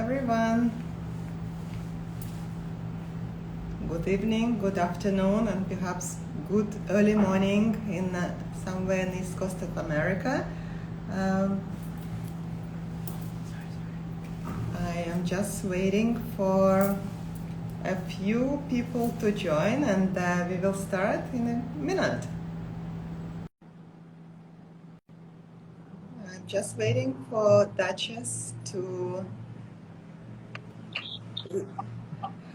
everyone. Good evening, good afternoon, and perhaps good early morning in somewhere in East Coast of America. Um, I am just waiting for a few people to join, and we will start in a minute. I'm just waiting for Duchess to...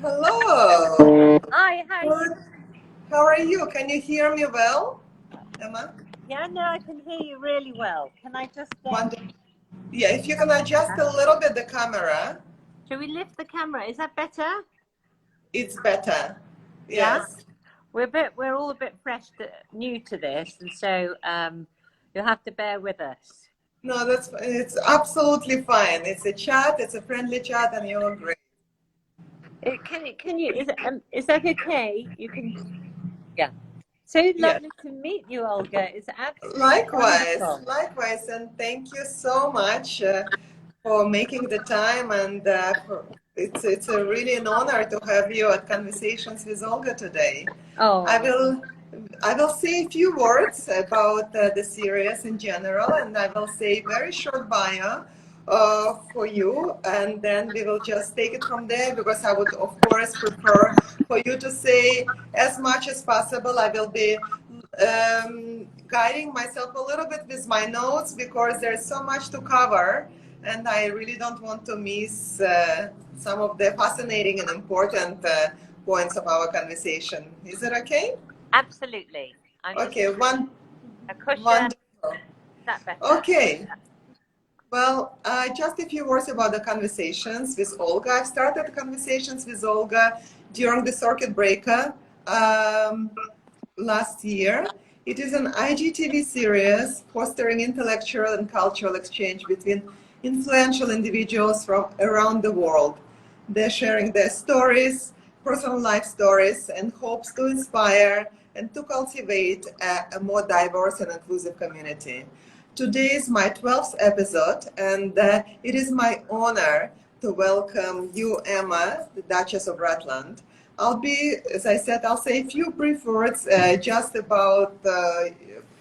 Hello! Hi, how are you? How are you? Can you hear me well, Emma? Yeah, no, I can hear you really well. Can I just Wonderful. Yeah, if you can adjust a little bit the camera, shall we lift the camera? Is that better? it's better. Yeah. Yes. We're all a bit new to this, and so you'll have to bear with us. No, it's absolutely fine. It's a chat, it's a friendly chat, and you're great. Is that okay? You can, yeah. So Yes. lovely to meet you, Olga. It's absolutely Likewise, wonderful. likewise, and thank you so much for making the time. And it's a really an honor to have you at Conversations with Olga today. Oh, I will say a few words about the series in general, and I will say very short bio for you, and then we will just take it from there, because I would, of course, prefer for you to say as much as possible. I will be guiding myself a little bit with my notes, because there's so much to cover, and I really don't want to miss some of the fascinating and important points of our conversation. Is it okay? absolutely. I'm just Okay, a cushion. wonderful. Is that better? Okay, well, just a few words about the conversations with Olga. I've started conversations with Olga during the circuit breaker last year. It is an IGTV series fostering intellectual and cultural exchange between influential individuals from around the world. They're sharing their stories, personal life stories, and hopes to inspire and to cultivate a more diverse and inclusive community. Today is my 12th episode, and it is my honor to welcome you, Emma, the Duchess of Rutland. As I said, I'll say a few brief words just about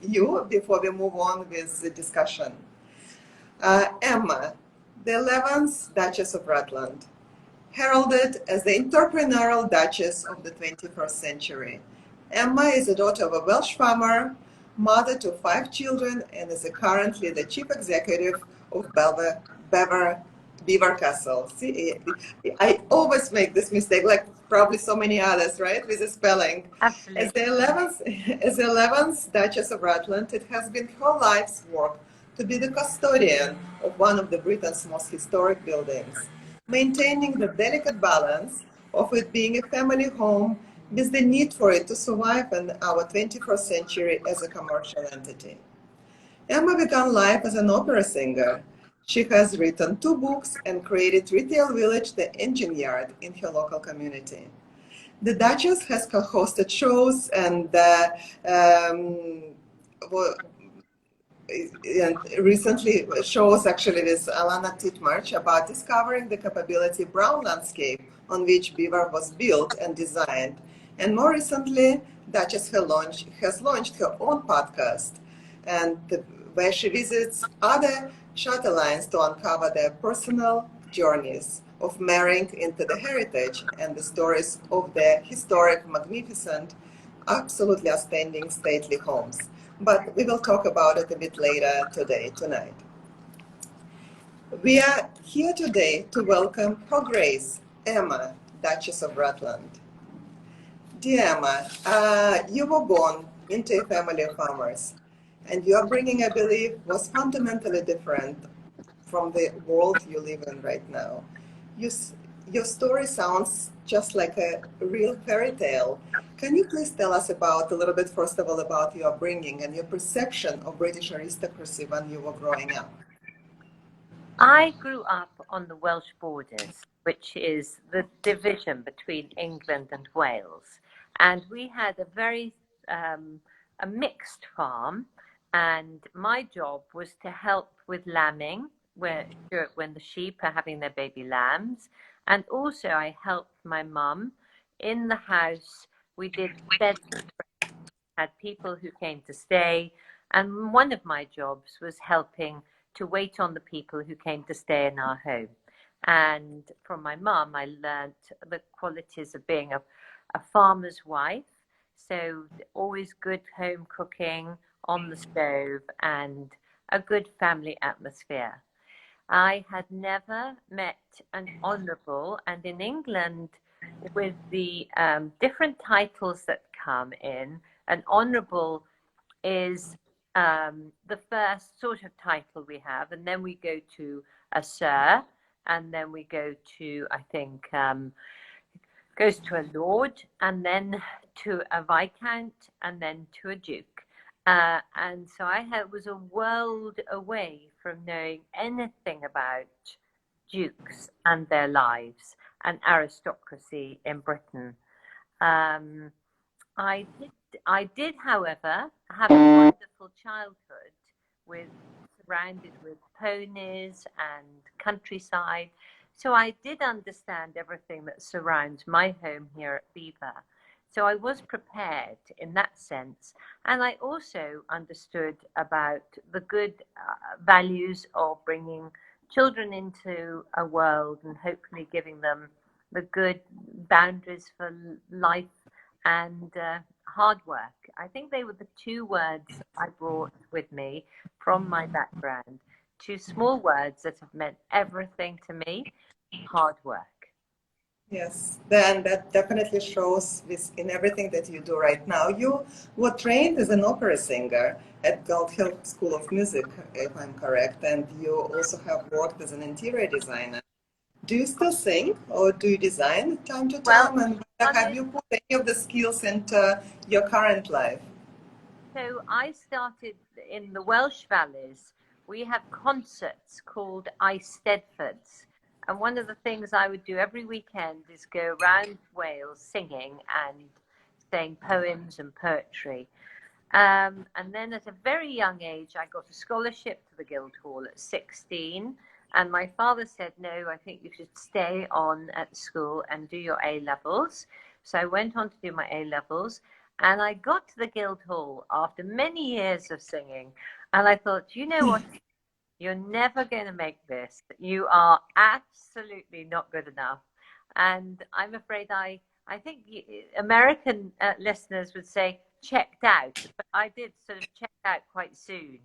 you before we move on with the discussion. Emma, the 11th Duchess of Rutland, heralded as the entrepreneurial Duchess of the 21st century. Emma is the daughter of a Welsh farmer, mother to 5 children, and is currently the chief executive of Beaver Castle. See, I always make this mistake, like probably so many others, right, with the spelling. Absolutely. As the 11th Duchess of Rutland, it has been her life's work to be the custodian of one of the Britain's most historic buildings, maintaining the delicate balance of it being a family home with the need for it to survive in our 21st century as a commercial entity. Emma began life as an opera singer. She has written 2 books and created Retail Village, the engine yard, in her local community. The Duchess has co-hosted shows and recently shows actually with Alana Titmarch about discovering the capability brown landscape on which Beaver was built and designed. And more recently, Duchess has launched her own podcast, and where she visits other chatelaines to uncover their personal journeys of marrying into the heritage and the stories of their historic, magnificent, absolutely outstanding stately homes. But we will talk about it a bit later tonight. We are here today to welcome Her Grace Emma, Duchess of Rutland. Dear Emma, you were born into a family of farmers, and your upbringing, I believe, was fundamentally different from the world you live in right now. Your story sounds just like a real fairy tale. Can you please tell us a little bit, first of all, about your upbringing and your perception of British aristocracy when you were growing up? I grew up on the Welsh borders, which is the division between England and Wales. And we had a mixed farm, and my job was to help with lambing, when the sheep are having their baby lambs. And also I helped my mum in the house. We did beds, had people who came to stay. And one of my jobs was helping to wait on the people who came to stay in our home. And from my mum, I learned the qualities of being a farmer's wife. So always good home cooking on the stove and a good family atmosphere. I had never met an honourable, and in England, with the different titles that come in, an honourable is the first sort of title we have, and then we go to a sir, and then we go to, I think, goes to a lord, and then to a viscount, and then to a duke. And so was a world away from knowing anything about dukes and their lives and aristocracy in Britain. I did, however, have a wonderful childhood surrounded with ponies and countryside. So I did understand everything that surrounds my home here at Beaver. So I was prepared in that sense. And I also understood about the good values of bringing children into a world and hopefully giving them the good boundaries for life and hard work. I think they were the two words I brought with me from my background. Two small words that have meant everything to me: hard work. Yes, then that definitely shows this in everything that you do right now. You were trained as an opera singer at Gold Hill School of Music, if I'm correct, and you also have worked as an interior designer. Do you still sing or do you design time to Well, time? And have you put any of the skills into your current life? so I started in the Welsh valleys. We have concerts called Eisteddfods. And one of the things I would do every weekend is go around Wales singing and saying poems and poetry. And then at a very young age, I got a scholarship to the Guildhall at 16. And my father said, no, I think you should stay on at school and do your A levels. So I went on to do my A levels. And I got to the Guildhall after many years of singing. And I thought, you know what? You're never going to make this. You are absolutely not good enough. And I'm afraid I think American listeners would say checked out, but I did sort of check out quite soon,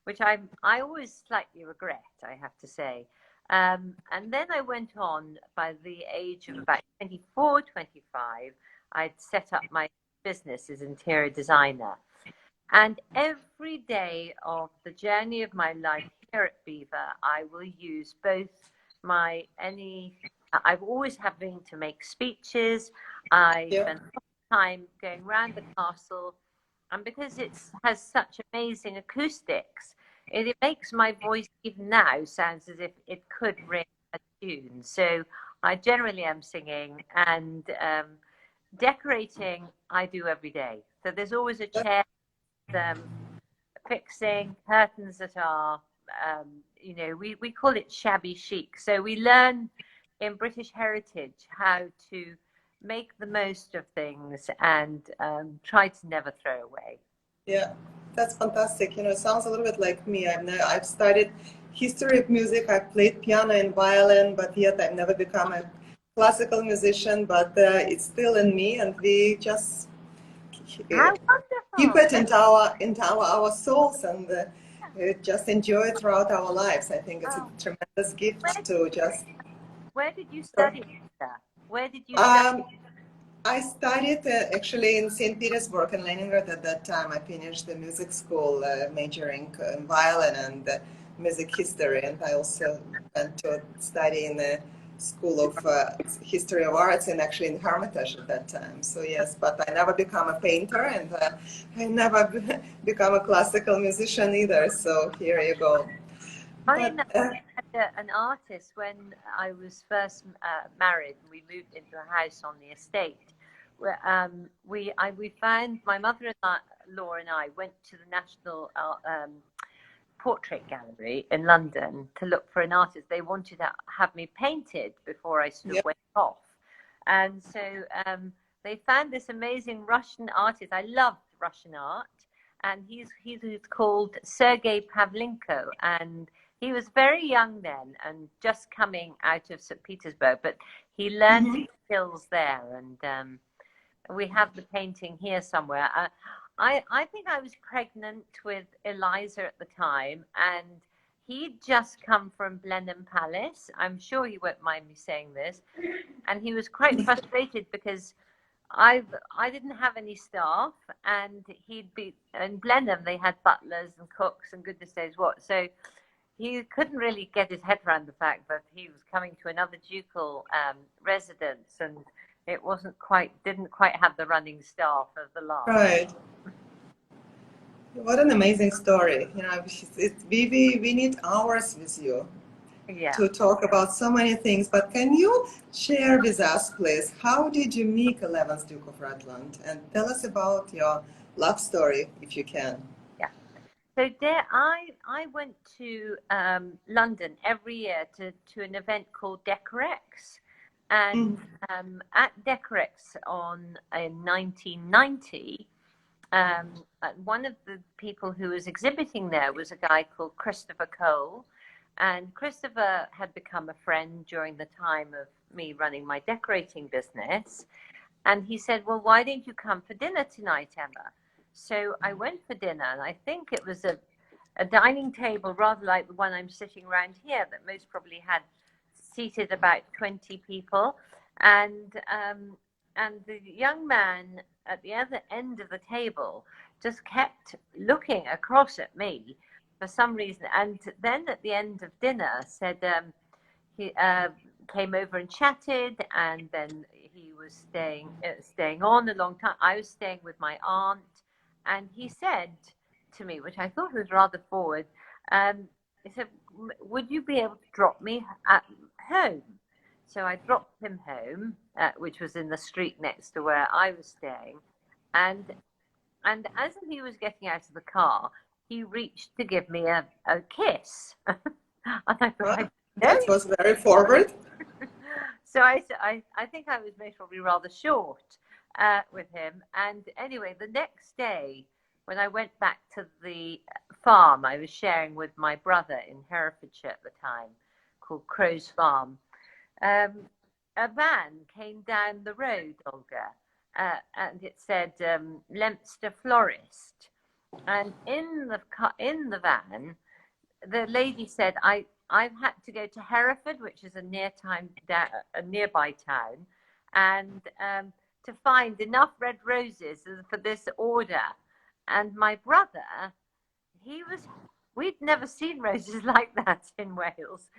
which I always slightly regret, I have to say. And then I went on by the age of about 24, 25. I'd set up my business as interior designer. And every day of the journey of my life here at Beaver, I will use both I've always having to make speeches. I spend time going around the castle. And because it has such amazing acoustics, it makes my voice even now sounds as if it could ring a tune. So I generally am singing, and decorating I do every day. So there's always a chair, fixing curtains that are, we call it shabby chic. So we learn in British heritage how to make the most of things and try to never throw away. Yeah, that's fantastic. It sounds a little bit like me. I've studied history of music. I've played piano and violin, but yet I've never become a classical musician. But it's still in me, and we just keep it into our souls and just enjoy it throughout our lives. I think it's a tremendous gift to just. Where did you study? Where did you study? I studied actually in St. Petersburg and Leningrad at that time. I finished the music school, majoring in violin and music history, and I also went to study in the School of History of Arts and actually in Hermitage at that time. So yes, but I never become a painter, and I never become a classical musician either. So here you go. Funny enough, I had an artist when I was first married. We moved into a house on the estate. Where, we found my mother-in-law and I went to the National portrait gallery in London to look for an artist. They wanted to have me painted before I sort of went off. And so they found this amazing Russian artist. I loved Russian art. And he's called Sergei Pavlenko. And he was very young then and just coming out of St. Petersburg. But he learned his skills there. And we have the painting here somewhere. I think I was pregnant with Eliza at the time, and he'd just come from Blenheim Palace. I'm sure he won't mind me saying this. And he was quite frustrated because I didn't have any staff, and he'd be in Blenheim. They had butlers and cooks and goodness knows what. So he couldn't really get his head around the fact that he was coming to another ducal residence, and it didn't quite have the running staff of the last. Right. What an amazing story. You know, we need hours with you to talk about so many things. But can you share with us, please, how did you meet 11th Duke of Rutland? And tell us about your love story, if you can. Yeah. So there, I went to London every year to an event called Decorex. And at Decorex in 1990, one of the people who was exhibiting there was a guy called Christopher Cole. And Christopher had become a friend during the time of me running my decorating business. And he said, well, why don't you come for dinner tonight, Emma? So I went for dinner, and I think it was a dining table rather like the one I'm sitting around here that most probably had seated about 20 people. And the young man at the other end of the table just kept looking across at me for some reason. And then at the end of dinner said he came over and chatted, and then he was staying on a long time. I was staying with my aunt, and he said to me, which I thought was rather forward, he said, would you be able to drop me at home? So I dropped him home, which was in the street next to where I was staying. And as he was getting out of the car, he reached to give me a kiss. And I thought, that was very forward. So I think I was most probably rather short with him. And anyway, the next day, when I went back to the farm I was sharing with my brother in Herefordshire at the time, called Crow's Farm, a van came down the road, Olga, and it said Leinster Florist. And in the van, the lady said, I've had to go to Hereford, which is a nearby town, and to find enough red roses for this order. And my brother, we'd never seen roses like that in Wales.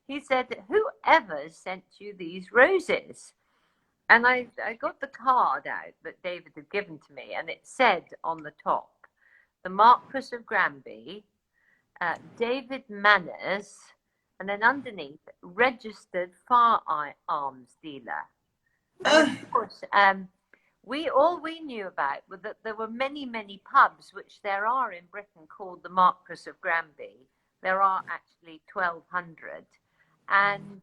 He said, whoever sent you these roses? And I got the card out that David had given to me, and it said on the top, the Marquis of Granby, David Manners, and then underneath, registered firearms dealer. And of course, all we knew about was that there were many, many pubs, which there are in Britain, called the Marquis of Granby. There are actually 1,200, and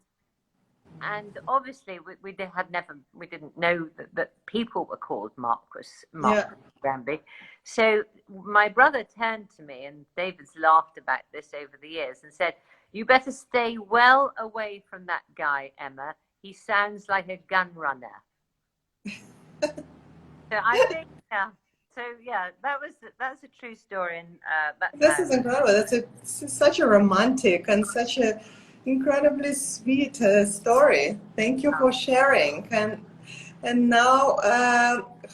obviously we didn't know that people were called Marquis of Granby. So my brother turned to me, and David's laughed about this over the years, and said, "You better stay well away from that guy, Emma. He sounds like a gun runner." So I think, that's a true story. And this is incredible. That's such a romantic and such a incredibly sweet story. Thank you for sharing. And now,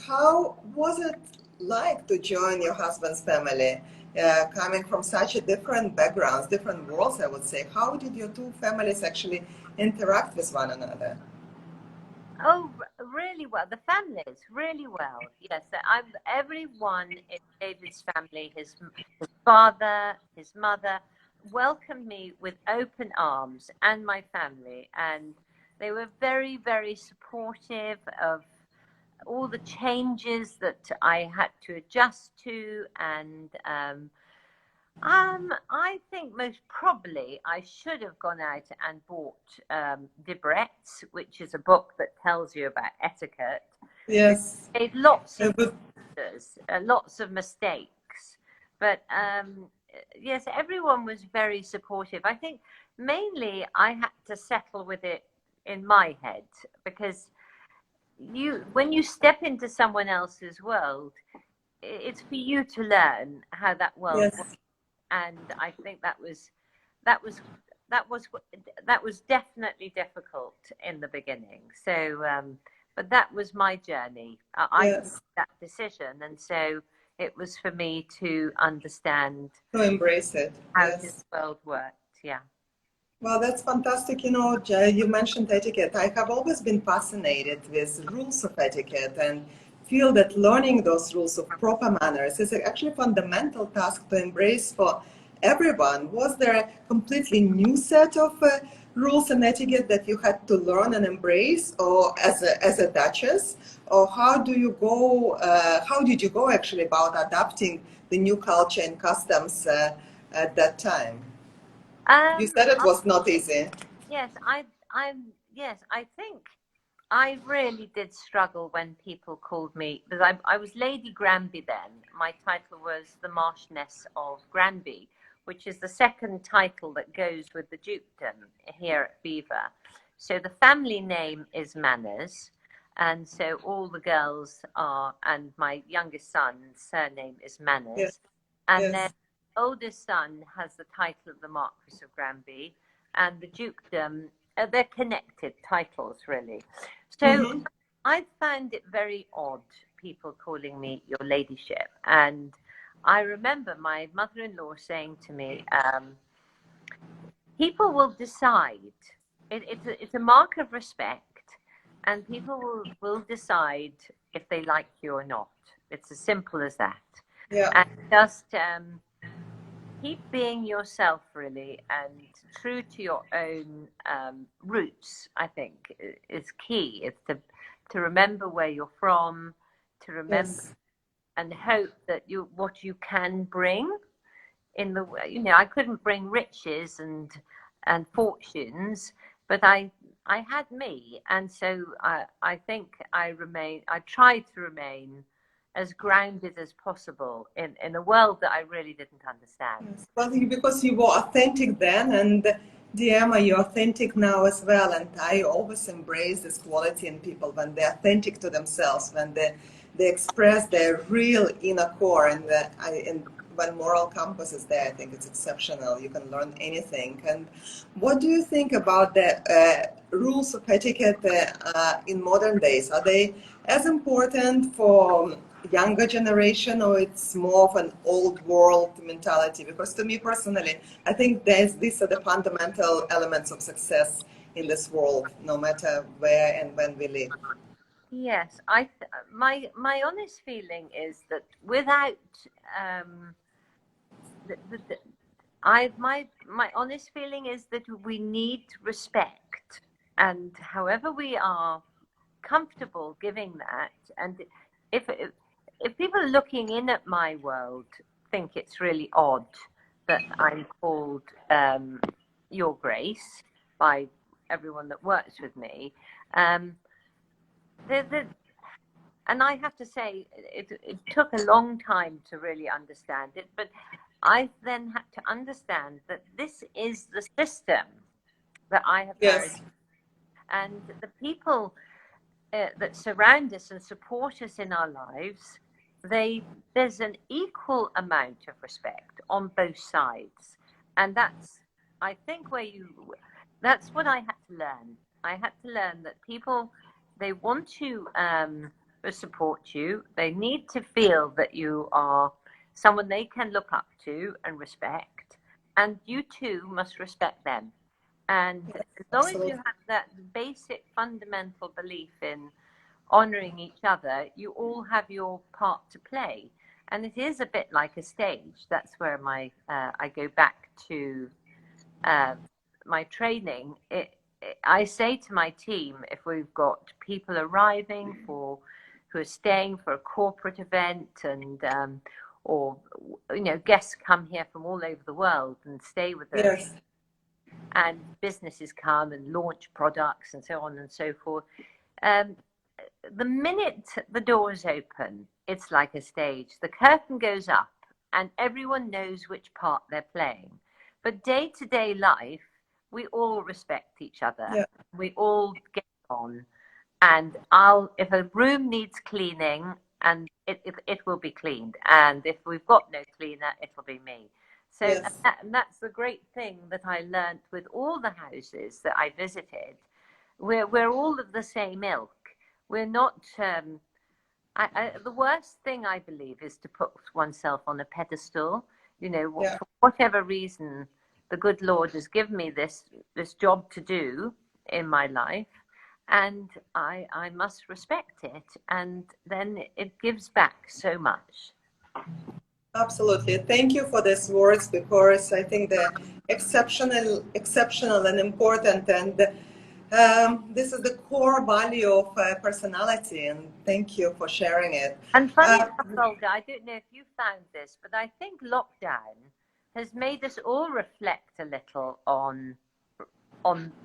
how was it like to join your husband's family, coming from such a different backgrounds, different worlds, I would say? How did your two families actually interact with one another? Oh, really well. The families, really well. Yes, everyone in David's family, his father, his mother, welcomed me with open arms, and my family. And they were very, very supportive of all the changes that I had to adjust to. And I think most probably I should have gone out and bought Debrett's, which is a book that tells you about etiquette. Yes. It made lots It of was, lots of mistakes, but yes, everyone was very supportive. I think mainly I had to settle with it in my head, because when you step into someone else's world, it's for you to learn how that world yes. works. And I think that was that was that was definitely difficult in the beginning. So but that was my journey. I made Yes. that decision, and so it was for me to understand To embrace it. how this Yes. world worked. Yeah. Well, that's fantastic. You know, Jay, you mentioned etiquette. I have always been fascinated with rules of etiquette and feel that learning those rules of proper manners is actually a fundamental task to embrace for everyone. Was there a completely new set of rules and etiquette that you had to learn and embrace, or as a duchess, or how do you go? How did you go actually about adapting the new culture and customs at that time? You Um, said it I- was not easy. yes, yes, I think I really did struggle when people called me, because I was Lady Granby then. My title was the Marchioness of Granby, which is the second title that goes with the dukedom here at Beaver. So the family name is Manners, and so all the girls are, and my youngest son's surname is Yes, Manners, and then yes. oldest son has the title of the Marquis of Granby, and the dukedom, they're connected titles, really. So Mm-hmm. I found it very odd, people calling me your ladyship. And I remember my mother-in-law saying to me, people will decide. It's a mark of respect, and people will decide if they like you or not. It's as simple as that. Yeah. And just keep being yourself, really, and true to your own roots. I think is key. It's to remember where you're from, to remember Yes. and hope that what you can bring in the way. I couldn't bring riches and fortunes, but I had me, and so I think I tried to remain as grounded as possible in a world that I really didn't understand. Yes. Well, because you were authentic then, and dear Emma, you're authentic now as well. And I always embrace this quality in people when they're authentic to themselves, when they express their real inner core, and when moral compass is there, I think it's exceptional. You can learn anything. And what do you think about the rules of etiquette in modern days? Are they as important for younger generation, or it's more of an old world mentality? Because to me personally, I think these are the fundamental elements of success in this world, no matter where and when we live. Yes, my honest feeling is that without um, the my honest feeling is that we need respect, and however we are comfortable giving that, and if people looking in at my world think it's really odd that I'm called Your Grace by everyone that works with me, um, the and I have to say, it took a long time to really understand it, but I then had to understand that this is the system that I have married, Yes, and the people that surround us and support us in our lives, there's an equal amount of respect on both sides, and I think that's what I had to learn. I had to learn that people, they want to support you. They need to feel that you are someone they can look up to and respect, and you too must respect them. And as long as you absolutely. have that basic fundamental belief in honoring each other, you all have your part to play. And it is a bit like a stage. That's where I go back to uh, my training. I say to my team, if we've got people arriving who are staying for a corporate event, and or guests come here from all over the world and stay with us, Yes. and businesses come and launch products and so on and so forth. Um, the minute the doors open, it's like a stage. The curtain goes up and everyone knows which part they're playing. But day-to-day life, we all respect each other. Yeah. We all get on. And if a room needs cleaning, and it will be cleaned. And if we've got no cleaner, it'll be me. So Yes. and that's the great thing that I learned with all the houses that I visited. We're all of the same ilk. We're not. The worst thing I believe is to put oneself on a pedestal. Yeah. For whatever reason, the good Lord has given me this job to do in my life, and I must respect it, and then it gives back so much. Absolutely. Thank you for these words, because I think they're exceptional and important, and this is the core value of personality. And thank you for sharing it. And funny enough, Olga, I don't know if you found this, but I think lockdown has made us all reflect a little on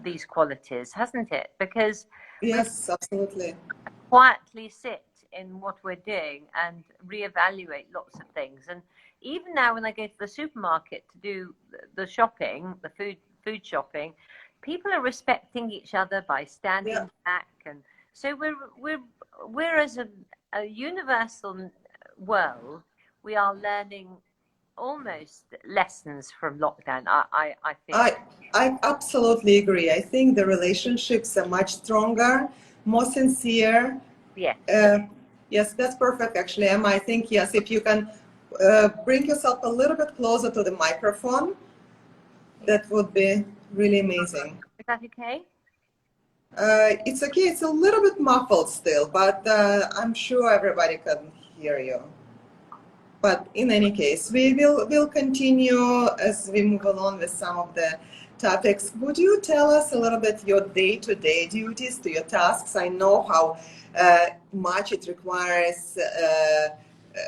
these qualities, hasn't it? Because Yes, absolutely. quietly sit in what we're doing and reevaluate lots of things. And even now, when I go to the supermarket to do the shopping, the food shopping, people are respecting each other by standing Yeah. back, and so we're as a universal world, we are learning almost lessons from lockdown. I think. I absolutely agree. I think the relationships are much stronger, more sincere. Yes. Yes, that's perfect, actually, Emma. I think, yes, if you can bring yourself a little bit closer to the microphone, that would be really amazing. Is that okay? It's okay. It's a little bit muffled still, but I'm sure everybody can hear you. But in any case, we'll continue as we move along with some of the topics. Would you tell us a little bit your day-to-day duties, to your tasks? I know how much it requires,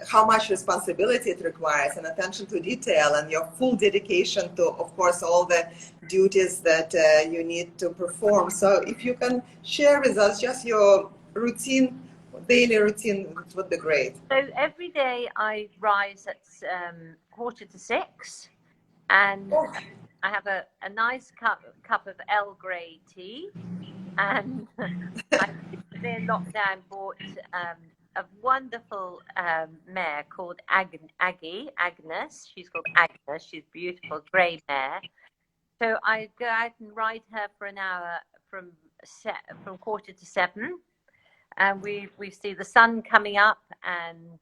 how much responsibility it requires, and attention to detail, and your full dedication to, of course, all the duties that you need to perform. So if you can share with us just your routine, daily routine, it would be great. So every day I rise at 5:45, and Oh. I have a nice cup of Earl Grey tea, and I recently in lockdown bought a wonderful mare called Agnes. She's called Agnes. She's a beautiful grey mare. So I go out and ride her for an hour from 6:45, and we see the sun coming up, and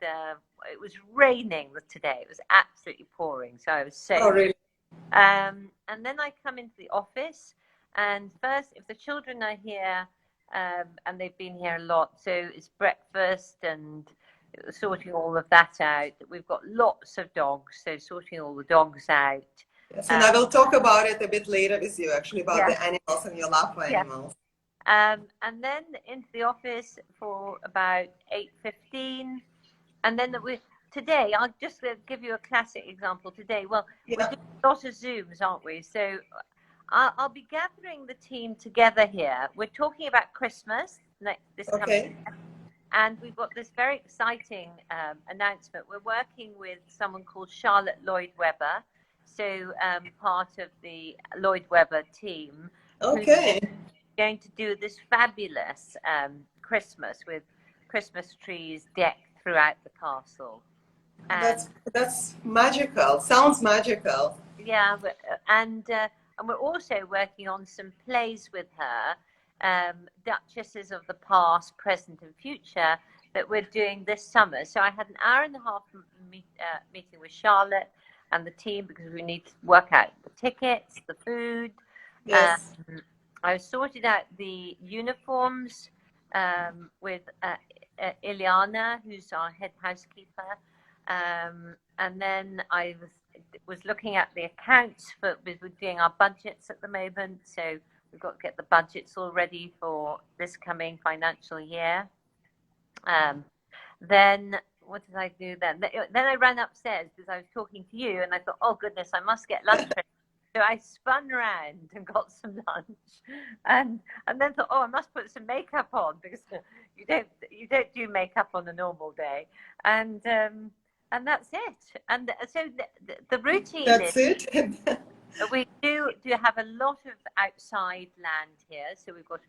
it was raining today. It was absolutely pouring, so I was so. Oh, really? And then I come into the office, and first, if the children are here, and they've been here a lot, so it's breakfast and sorting all of that out. We've got lots of dogs, so sorting all the dogs out. Yes, and I will talk about it a bit later with you, actually, about Yeah. the animals and your love for Yeah. animals. And then into the office for about 8:15, and then today I'll just give you a classic example. Today, well, Yeah. we're doing a lot of Zooms, aren't we? So I'll be gathering the team together here. We're talking about Christmas this coming Okay. year, and we've got this very exciting announcement. We're working with someone called Charlotte Lloyd-Webber, so part of the Lloyd-Webber team. Okay. Who's going to do this fabulous Christmas with Christmas trees decked throughout the castle. And That's magical. Sounds magical. yeah, and we're also working on some plays with her, Duchesses of the Past, Present, and Future, that we're doing this summer. So I had an hour and a half meeting with Charlotte and the team, because we need to work out the tickets, the food. Yes. I sorted out the uniforms with Ileana, who's our head housekeeper, and then I was looking at the accounts we're doing our budgets at the moment, so we've got to get the budgets all ready for this coming financial year. Then what did I do then? Then I ran upstairs because I was talking to you, and I thought, oh goodness, I must get lunch ready. So I spun around and got some lunch, and then thought, oh, I must put some makeup on because you don't do makeup on a normal day, and that's it. And so the routine That's is it. we do have a lot of outside land here. So we've got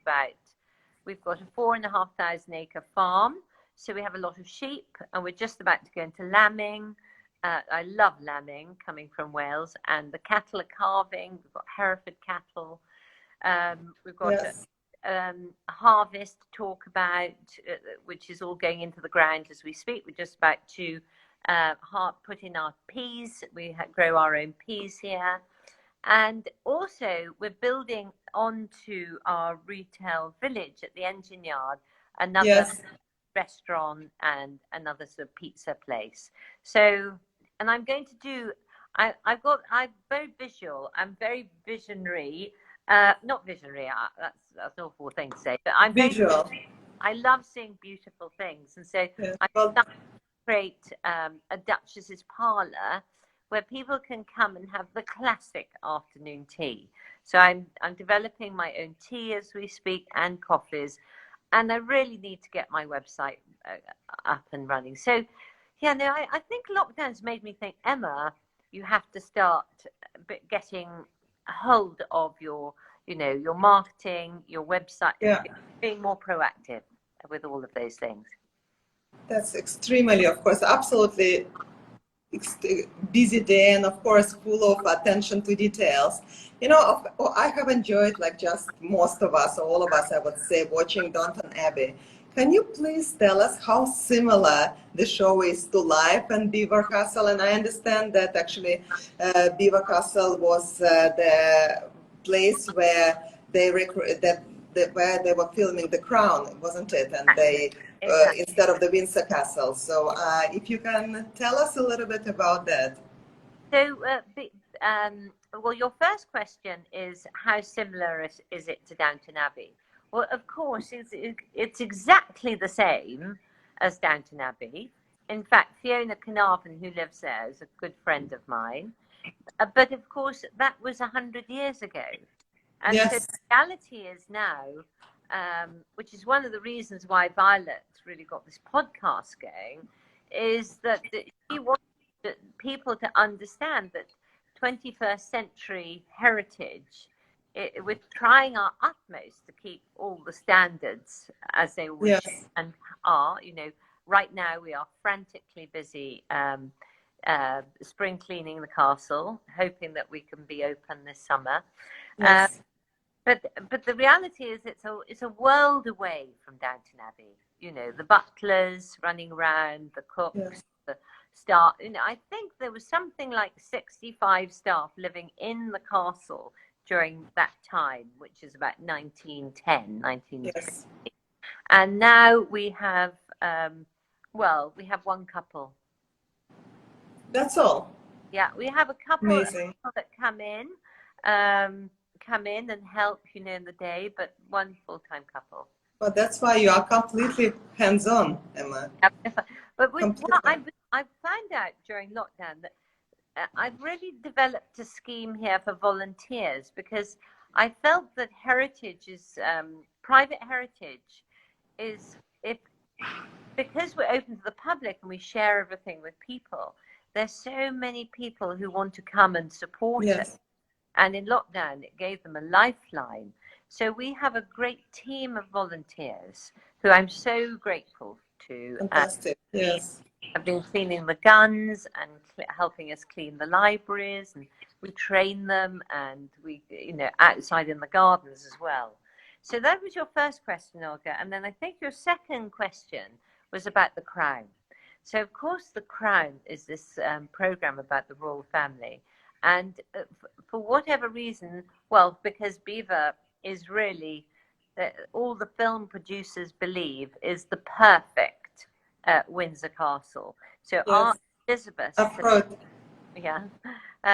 a 4,500 acre farm. So we have a lot of sheep, and we're just about to go into lambing. I love lambing, coming from Wales, and the cattle are calving. We've got Hereford cattle. We've got Yes. a harvest to talk about, which is all going into the ground as we speak. We're just about to put in our peas. We grow our own peas here. And also, we're building onto our retail village at the engine yard another Yes. restaurant and another sort of pizza place. So, and I'm going to do, I'm very visual, I'm very visionary, not visionary, that's an awful thing to say, but Visual. I love seeing beautiful things. And so Yes. I'm Well, starting to create a Duchess's parlour where people can come and have the classic afternoon tea. So I'm developing my own tea as we speak and coffees. And I really need to get my website up and running. So, yeah, no, I think lockdown's made me think, Emma, you have to start getting hold of your marketing, your website, yeah. being more proactive with all of those things. That's extremely, of course, absolutely busy day, and of course full of attention to details. I have enjoyed, like just most of us, all of us, I would say, watching Downton Abbey. Can you please tell us how similar the show is to life and Beaver Castle? And I understand that actually Beaver Castle was the place where where they were filming The Crown, wasn't it? And they Exactly. instead of the Windsor Castle. So if you can tell us a little bit about that. So, well, your first question is how similar is it to Downton Abbey? Well, of course, it's exactly the same as Downton Abbey. In fact, Fiona Carnarvon, who lives there, is a good friend of mine. But of course, that was 100 years ago. And so Yes. the reality is now, which is one of the reasons why Violet really got this podcast going, is that she wants people to understand that 21st century heritage, we're trying our utmost to keep all the standards as they always Yes. and are. Right now we are frantically busy spring cleaning the castle, hoping that we can be open this summer. Yes. But the reality is it's a world away from Downton Abbey. The butlers running around, the cooks, Yes. the staff. I think there was something like 65 staff living in the castle during that time, which is about 1910, 1950. Yes. And now we have, we have one couple. That's all. Yeah, we have a couple Amazing. that come in and help, in the day, but one full-time couple. But that's why you are completely hands-on, Emma. But what I found out during lockdown that I've really developed a scheme here for volunteers, because I felt that heritage is private heritage is because we're open to the public and we share everything with people. There's so many people who want to come and support Yes. us. And in lockdown, it gave them a lifeline. So we have a great team of volunteers who I'm so grateful to. Fantastic. Yes. Have been cleaning the guns and helping us clean the libraries, and we train them, and we, outside in the gardens as well. So that was your first question, Olga. And then I think your second question was about the Crown. So, of course, the Crown is this program about the royal family. And for whatever reason, because Beaver is really, all the film producers believe, is the perfect Windsor Castle. So our Elizabeth, I've heard. yeah.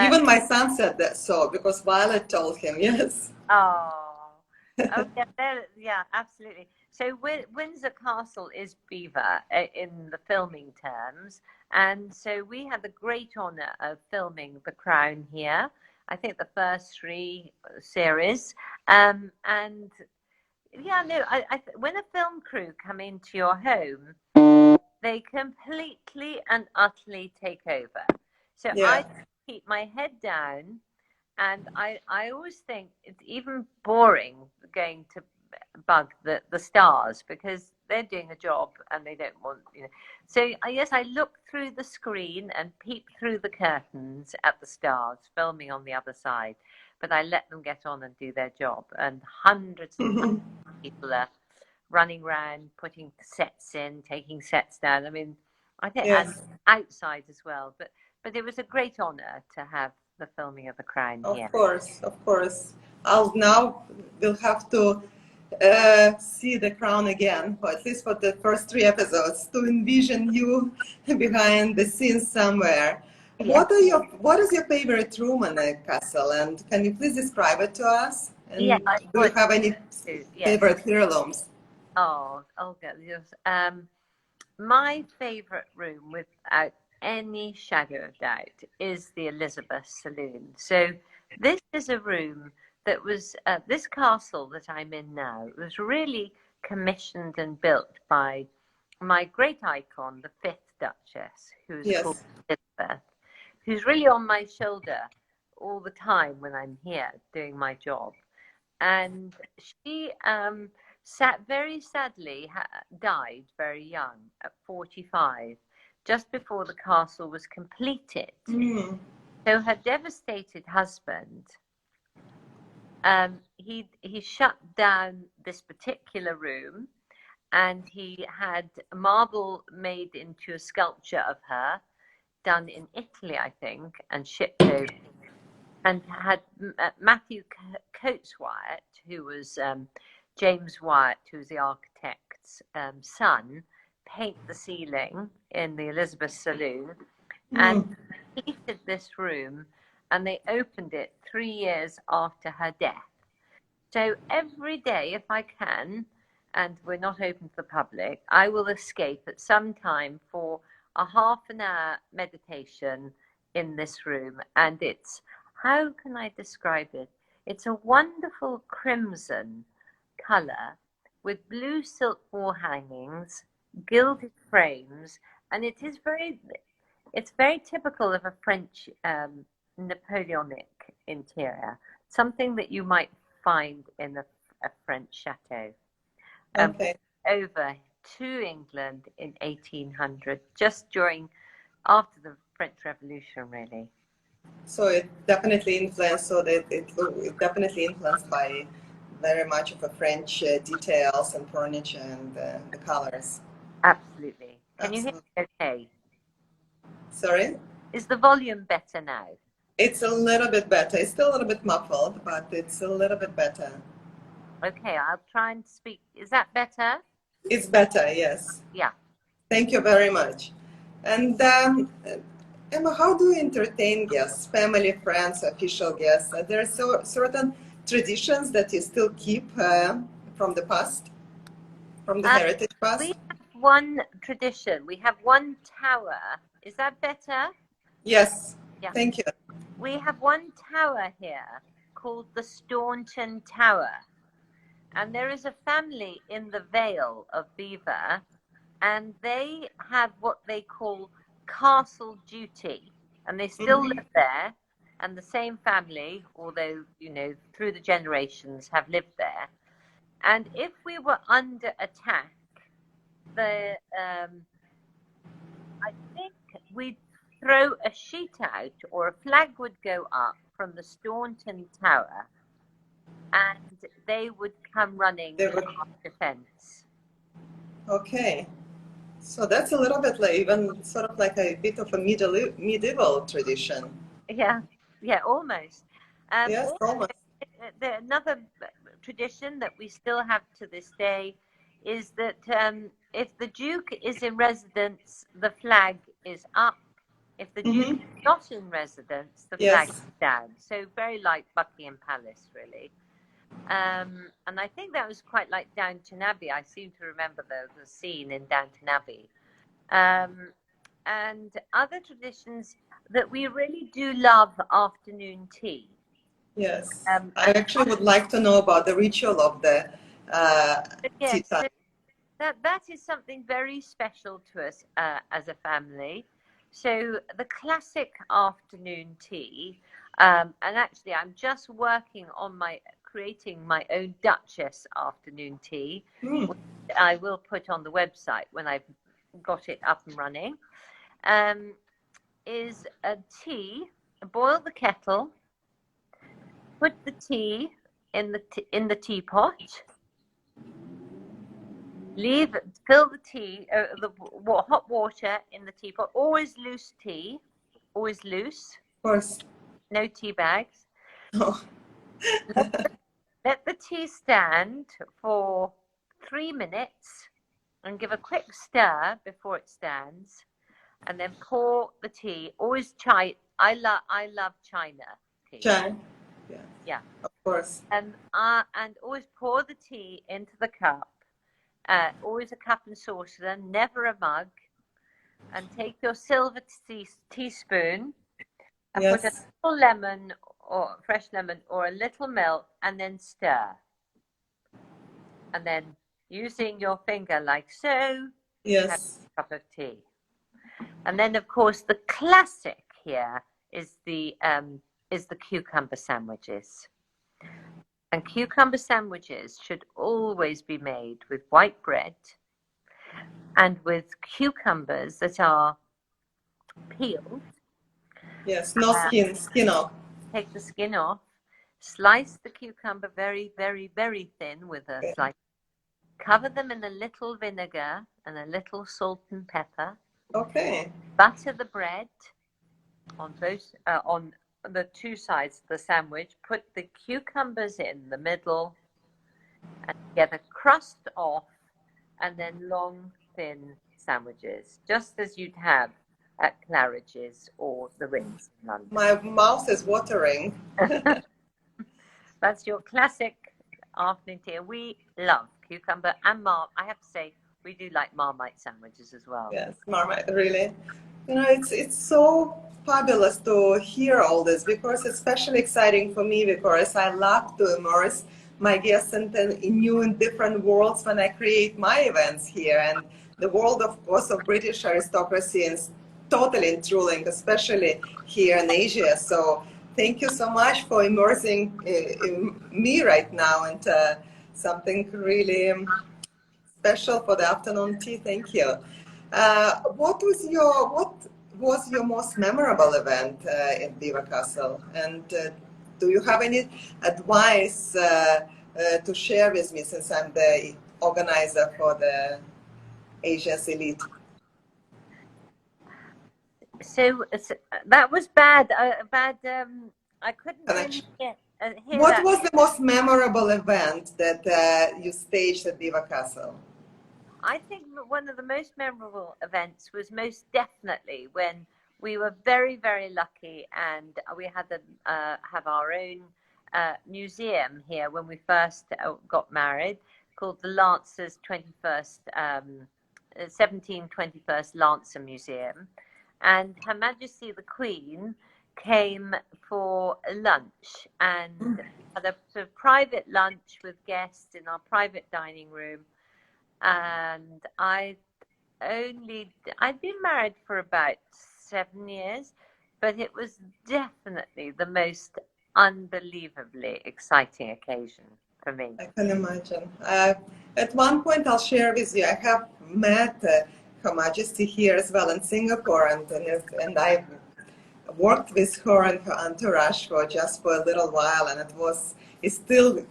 Even my son said that, so because Violet told him, yes. Oh, yeah, absolutely. So Windsor Castle is Belvoir in the filming terms, and so we had the great honour of filming The Crown here. I think the first 3 series, and yeah, no, when a film crew come into your home, they completely and utterly take over. So Yeah. I keep my head down, and I always think it's even boring going to bug the stars because they're doing a job and they don't want, you know. So yes, I look through the screen and peep through the curtains at the stars filming on the other side, but I let them get on and do their job. And hundreds and hundreds of people are running around, putting sets in, taking sets down. I mean, I think, and Yes. outside as well. But it was a great honour to have the filming of The Crown Of here. course, of course. I'll now will have to see The Crown again, or at least for the first 3 episodes, to envision you behind the scenes somewhere. Yeah. What is your favorite room in the castle, and can you please describe it to us? Yeah, And I do you would have any too. Yes. favorite heirlooms? Oh, Olga, yes. My favourite room, without any shadow of doubt, is the Elizabeth Saloon. So this is a room that was this castle that I'm in now was really commissioned and built by my great icon, the 5th Duchess, who's called Yes. Elizabeth, who's really on my shoulder all the time when I'm here doing my job. And she very sadly died very young at 45, just before the castle was completed. Mm. So her devastated husband, he shut down this particular room, and he had marble made into a sculpture of her, done in Italy, I think, and shipped over. And had Matthew Coates Wyatt, who was James Wyatt, who was the architect's son, paint the ceiling in the Elizabeth Saloon, and Mm. completed this room, and they opened it 3 years after her death. So every day, if I can, and we're not open to the public, I will escape at some time for a half an hour meditation in this room, and it's, how can I describe it? It's a wonderful crimson color with blue silk wall hangings, gilded frames, and it's very typical of a French Napoleonic interior, something that you might find in a French chateau. Okay. Over to England in 1800, just after the French Revolution, really. So it definitely influenced. So that it definitely influenced by very much of a French details and furniture and the colors. Absolutely. Can you hear Absolutely. me okay? Sorry? Is the volume better now? It's a little bit better. It's still a little bit muffled, but it's a little bit better. Okay, I'll try and speak. Is that better? It's better, yes. Yeah. Thank you very much. And Emma, how do you entertain guests, family, friends, official guests? Are there certain traditions that you still keep from the past, from the heritage We past? have one tradition. We have one tower. Is that better? Yes, Yeah. thank you. We have one tower here called the Staunton Tower. And there is a family in the Vale of Belvoir, and they have what they call castle duty. And they still live there, and the same family, although, you know, through the generations have lived there. And if we were under attack, I think we'd throw a sheet out or a flag would go up from the Staunton Tower, and they would come running They to would, our defense. okay. So that's a little bit like even sort of like a bit of a medieval tradition. Yeah, yeah, almost. Yes, Also, almost. another tradition that we still have to this day is that if the Duke is in residence, the flag is up. If the Duke is not in residence, the flag Yes. is down. So very like Buckingham Palace, really. And I think that was quite like Downton Abbey. I seem to remember the scene in Downton Abbey. And other traditions that we really do love afternoon tea. Yes, I And actually would like to know about the ritual of the tea yes, time. so that is something very special to us as a family. So the classic afternoon tea, and actually I'm just working on creating my own Duchess afternoon tea, Mm. which I will put on the website when I've got it up and running. Is a tea. Boil the kettle, put the tea in the teapot. Fill the tea, hot water in the teapot. Always loose tea, always loose. Of course. No tea bags. Oh. Let the tea stand for 3 minutes and give a quick stir before it stands, and then pour the tea. Always chai. I love China tea. Chai. Yeah. Yeah. Of course. And always pour the tea into the cup. Always a cup and saucer, never a mug. And take your silver teaspoon and put a Yes. little lemon or fresh lemon or a little milk, and then stir. And then using your finger like so, Yes. have a cup of tea. And then of course the classic here is the cucumber sandwiches. And cucumber sandwiches should always be made with white bread and with cucumbers that are peeled. Yes. No skin off. Take the skin off, slice the cucumber very, very, very thin with a Okay. slice. Cover them in a little vinegar and a little salt and pepper. Okay. Butter the bread on the two sides of the sandwich. Put the cucumbers in the middle and get a crust off, and then long, thin sandwiches, just as you'd have at Claridge's or the Ritz in London. My mouth is watering. That's your classic afternoon tea. We love cucumber and I have to say, we do like Marmite sandwiches as well. Yes, Marmite, really. You know, it's so fabulous to hear all this, because it's especially exciting for me, because I love to immerse my guests in new and different worlds when I create my events here. And the world, of course, of British aristocracy is totally enthralling, especially here in Asia. So thank you so much for immersing in me right now into something really special for the afternoon tea. Thank you. What was your most memorable event in Diva Castle? And do you have any advice to share with me, since I'm the organizer for the Asia's Elite? So that was bad. I couldn't really hear What that. was the most memorable event that you staged at Diva Castle? I think that one of the most memorable events was most definitely when we were very, very lucky, and we had have our own museum here when we first got married, called the Lancers 1721st Lancer Museum. And Her Majesty the Queen came for lunch and had a sort of private lunch with guests in our private dining room. And I'd been married for about 7 years, but it was definitely the most unbelievably exciting occasion for me. I can imagine. At one point, I'll share with you, I have met Her Majesty here as well in Singapore, and I worked with her and her entourage for a little while, and it's still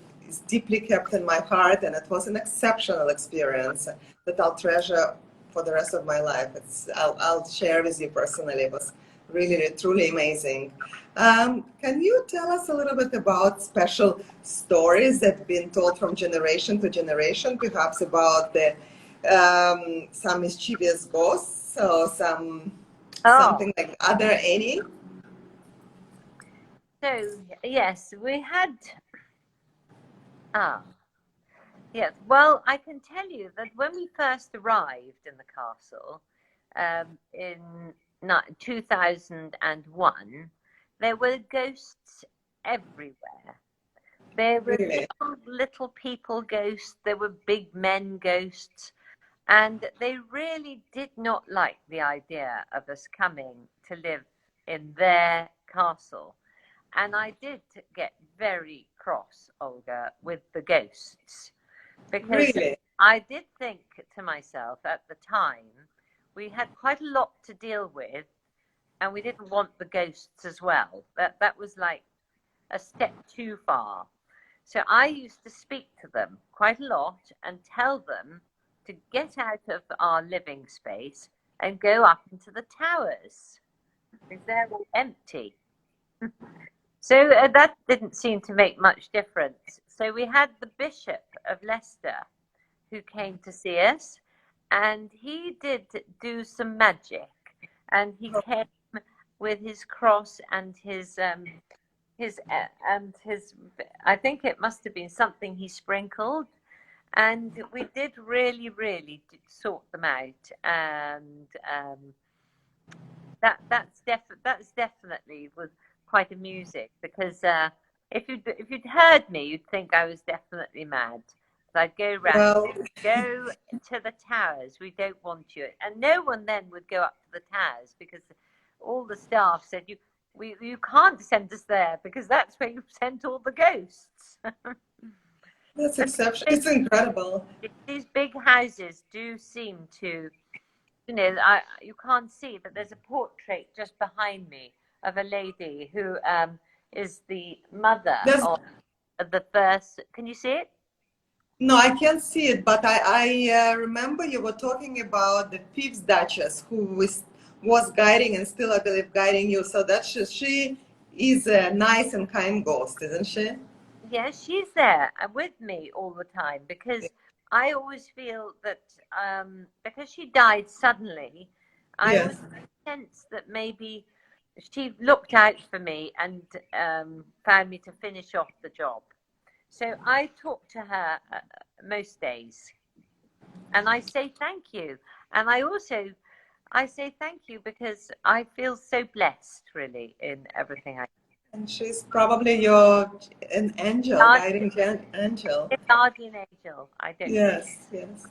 deeply kept in my heart, and it was an exceptional experience that I'll treasure for the rest of my life. I'll share with you personally. It was really, truly amazing. Can you tell us a little bit about special stories that have been told from generation to generation, perhaps about some mischievous ghosts or something like? Are there any? So yes, we had Ah, yes. Well, I can tell you that when we first arrived in the castle in 2001, there were ghosts everywhere. There were Really? little people ghosts, there were big men ghosts, and they really did not like the idea of us coming to live in their castle. And I did get very cross, Olga, with the ghosts, because Really? I did think to myself at the time, we had quite a lot to deal with, and we didn't want the ghosts as well. That was like a step too far. So I used to speak to them quite a lot and tell them to get out of our living space and go up into the towers because they're all empty. So that didn't seem to make much difference. So we had the Bishop of Leicester who came to see us, and he did do some magic, and he came with his cross and his I think it must have been something he sprinkled, and we did really sort them out, and that's definitely was quite amusing because if you'd heard me, you'd think I was definitely mad. So I'd go round, Well, go to the towers. We don't want you, and no one then would go up to the towers because all the staff said you can't send us there because that's where you've sent all the ghosts. that's exceptional. It's incredible. These big houses do seem to, you can't see, but there's a portrait just behind me of a lady who is the mother There's of the first. Can you see it? No, I can't see it, but I remember you were talking about the fifth Duchess who was guiding and still, I believe, guiding you. So that she is a nice and kind ghost, isn't she? Yeah, she's there with me all the time because I always feel that because she died suddenly, I always Yes. sense that maybe she looked out for me and found me to finish off the job. So I talk to her most days, and I say thank you. And I say thank you because I feel so blessed, really, in everything I And she's probably your an angel, do. guiding angel. Guardian angel. I don't know. Yes, yes.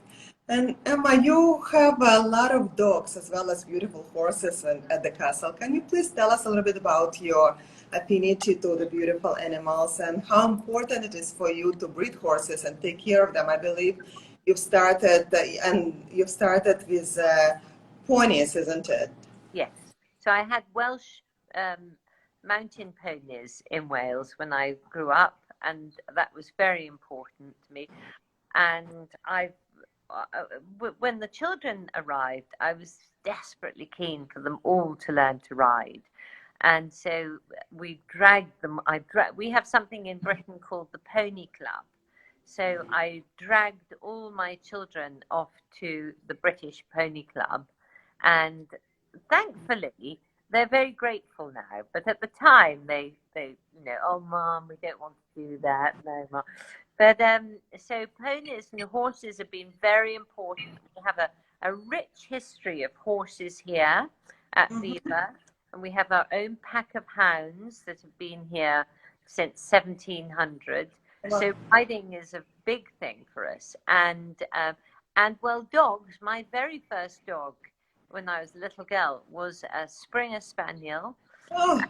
And Emma, you have a lot of dogs as well as beautiful horses at the castle. Can you please tell us a little bit about your affinity to the beautiful animals and how important it is for you to breed horses and take care of them? I believe you've started with ponies, isn't it? Yes. So I had Welsh mountain ponies in Wales when I grew up, and that was very important to me. And when the children arrived, I was desperately keen for them all to learn to ride. And so we dragged them. We have something in Britain called the Pony Club. So I dragged all my children off to the British Pony Club, and thankfully they're very grateful now. But at the time they oh mom, we don't want to do that, no mom. But so ponies and horses have been very important. We have a rich history of horses here at Viva, and we have our own pack of hounds that have been here since 1700. So riding is a big thing for us, and well, dogs. My very first dog when I was a little girl was a Springer Spaniel, Oh,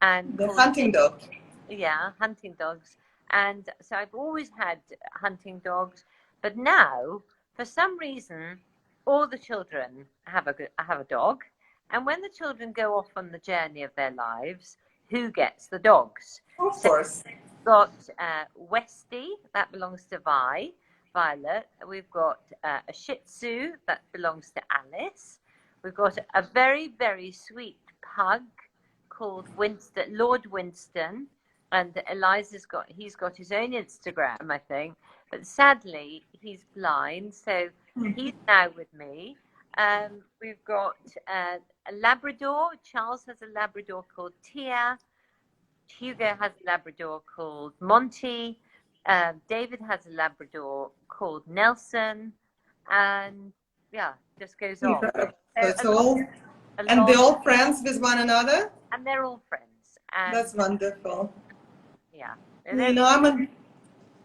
and the hunting dog. yeah, hunting dogs. And so I've always had hunting dogs, but now for some reason all the children have a dog, and when the children go off on the journey of their lives, who gets the dogs? Of So course. we've got Westy, that belongs to Violet. We've got a Shih Tzu that belongs to Alice. We've got a very sweet pug called Winston, Lord Winston, and he's got his own Instagram, I think, but sadly he's blind, so he's now with me. We've got a Labrador. Charles has a Labrador called Tia. Hugo has a Labrador called Monty, David has a Labrador called Nelson, and yeah, just goes on. Incredible. So So it's all, a and they're lot, all friends with one another? and they're all friends. And That's wonderful. yeah, You know, I'm a, I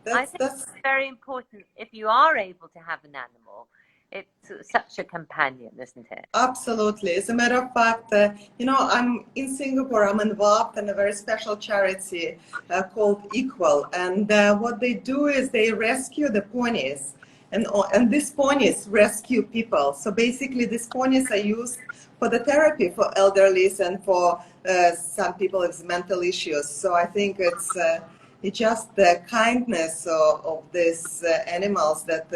that's, think that's, it's very important if you are able to have an animal. It's such a companion, isn't it? absolutely. As a matter of fact, you know, I'm in Singapore. I'm involved in a very special charity called Equal, and what they do is they rescue the ponies, and these ponies rescue people. So basically, these ponies are used for the therapy for elderlies and for some people with mental issues. So I think it's just the kindness of these animals that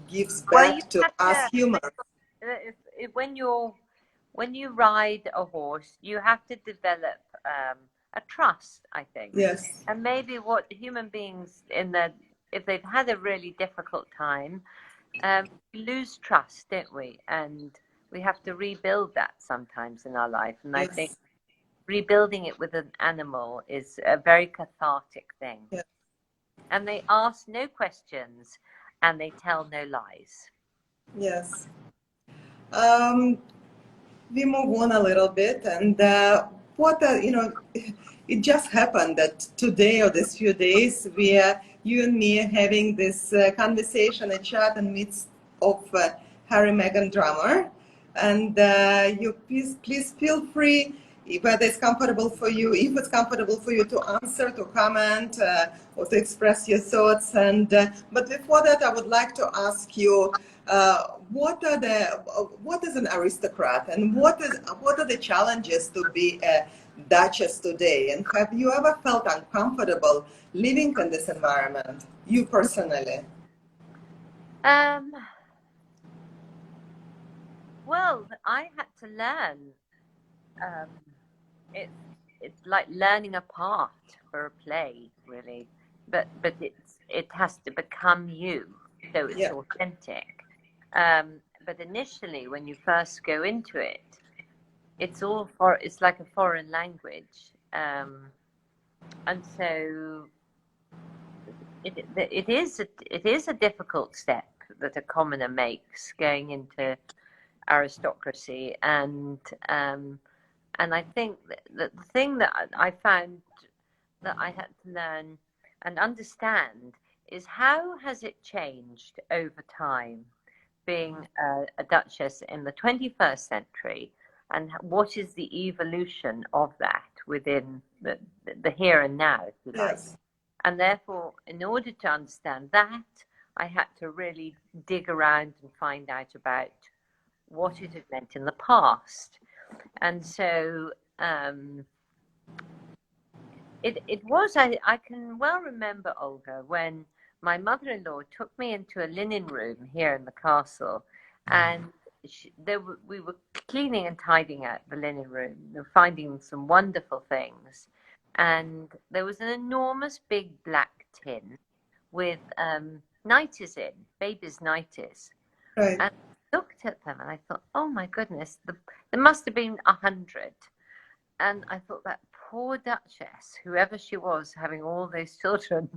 gives Well, you back to have us to humans. when you ride a horse, you have to develop a trust, I think. Yes. And maybe what human beings if they've had a really difficult time, we lose trust, don't we? And we have to rebuild that sometimes in our life. And I think Yes. rebuilding it with an animal is a very cathartic thing. Yes. And they ask no questions and they tell no lies. Yes. We move on a little bit, and you know, it just happened that today or this few days, you and me are having this conversation, a chat in midst of Harry Meghan drama, and you please feel free, whether it's comfortable for you, if it's comfortable for you to answer, to comment, or to express your thoughts. And but before that, I would like to ask you. What is an aristocrat, and what are the challenges to be a duchess today? And have you ever felt uncomfortable living in this environment, you personally? Well, I had to learn. Um, it's like learning a part for a play, really. But it has to become you, so it's Yeah. authentic. But initially, when you first go into it, it's like a foreign language, and so it is a difficult step that a commoner makes going into aristocracy, and I think that the thing that I found that I had to learn and understand is how has it changed over time being a duchess in the 21st century, and what is the evolution of that within the here and now, if you like. Yes. And therefore, in order to understand that, I had to really dig around and find out about what it had meant in the past. And so it was, I can well remember, Olga, when my mother-in-law took me into a linen room here in the castle, and we were cleaning and tidying out the linen room, finding some wonderful things. And there was an enormous big black tin with nighties in, babies' nighties. Right. And I looked at them and I thought, oh my goodness, there must have been 100. And I thought that poor Duchess, whoever she was, having all those children.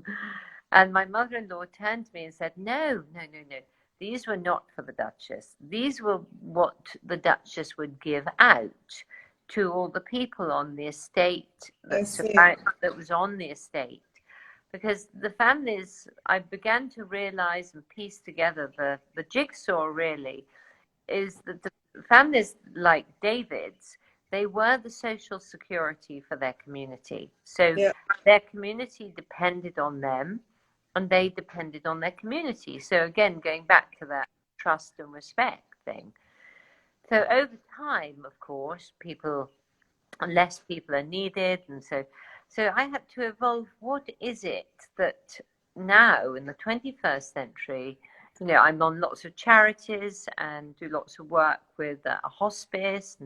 And my mother-in-law turned to me and said, no, no, no, no. These were not for the Duchess. These were what the Duchess would give out to all the people on the estate that was on the estate. Because the families, I began to realize and piece together the jigsaw really is that the families like David's, they were the social security for their community. So Yeah. their community depended on them and they depended on their community. So again, going back to that trust and respect thing. So over time, of course, less people are needed. And so I had to evolve, what is it that now in the 21st century, I'm on lots of charities and do lots of work with a hospice,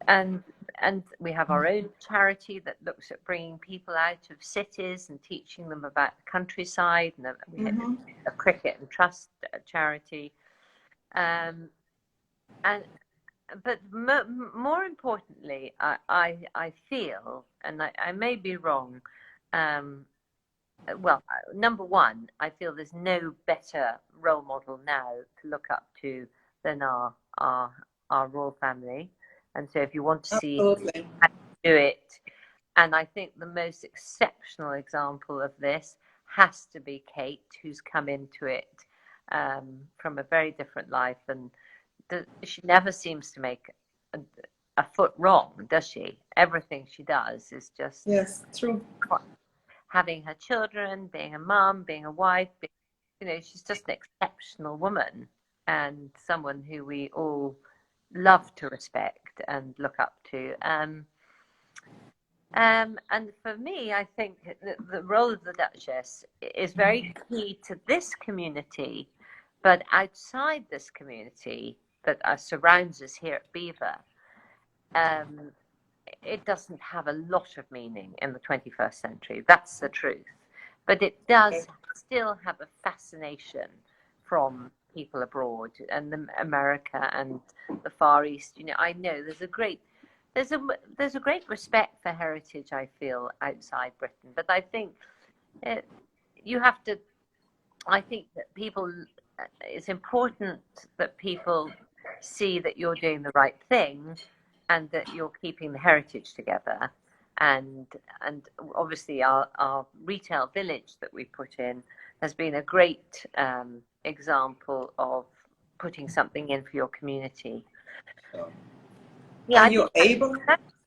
and we have our own charity that looks at bringing people out of cities and teaching them about the countryside, and we have a cricket and trust charity, and but more importantly, I feel, and I may be wrong, well, number one, I feel there's no better role model now to look up to than our royal family. And so if you want to see Absolutely. how to do it, and I think the most exceptional example of this has to be Kate, who's come into it from a very different life, and she never seems to make a foot wrong, does she? Everything she does is just Yes, true. having her children, being a mum, being a wife. She's just an exceptional woman and someone who we all love to respect and look up to. And for me, I think the role of the Duchess is very key to this community, but outside this community that surrounds us here at Beaver, it doesn't have a lot of meaning in the 21st century. That's the truth. But it does still have a fascination from people abroad and America and the Far East. I know there's a great respect for heritage, I feel, outside Britain. But I think you have to. I think that people. It's important that people see that you're doing the right thing, and that you're keeping the heritage together. And obviously our retail village that we put in has been a great example of putting something in for your community. Yeah, Are I you think able?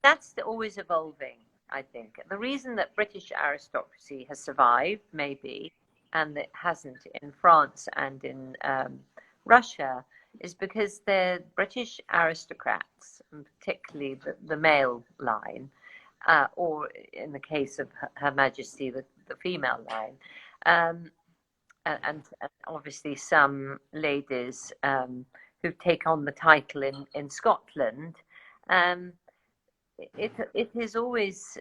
that's always evolving. I think the reason that British aristocracy has survived, maybe, and it hasn't in France and in Russia, is because they're British aristocrats, and particularly the male line, or in the case of Her Majesty, the female line, and obviously some ladies who take on the title in Scotland. It is always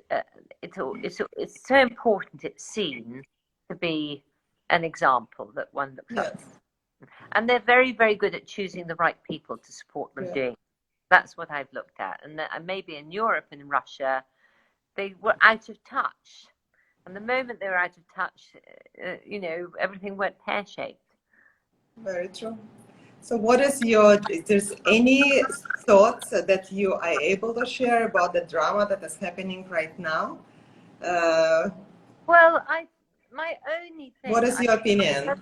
it's so important. It's seen to be an example that one looks up to. And they're very, very good at choosing the right people to support them doing. That's what I've looked at. And maybe in Europe and in Russia, they were out of touch. And the moment they were out of touch, everything went pear-shaped. Very true. So if there's any thoughts that you are able to share about the drama that is happening right now? Well, my only thing What is your opinion?